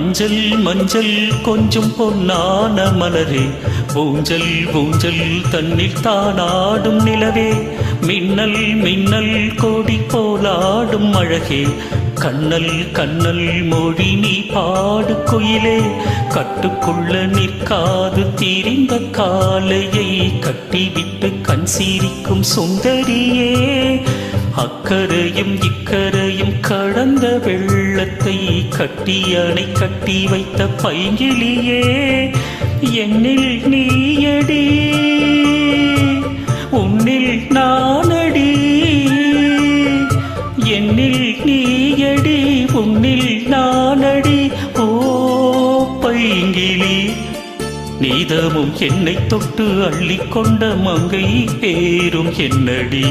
மஞ்சள் மஞ்சள் கொஞ்சம் பொன்னான மலரே, ஊஞ்சல் ஊஞ்சல் தன்னில் தானாடும் நிலவே, மின்னல் மின்னல் கோடி போலாடும் அழகே, கண்ணல் கண்ணல் மொழி நீ பாடு குயிலே, கட்டுக்குள்ள நிற்காது திரிந்த காலையை கட்டிவிட்டு கண் சீரிக்கும் சுந்தரியே, அக்கரையும் இக்கரையும் கடந்த வெள்ளத்தை கட்டி அணை கட்டி வைத்த பைங்கிலியே, என்னில் நீயடி உன்னில் நானடி, என்னில் நீயடி உன்னில் நானடி. ஓ பைங்கிலி, நீதமும் என்னை தொட்டு அள்ளிக்கொண்ட மங்கை பேரும் என்னடி.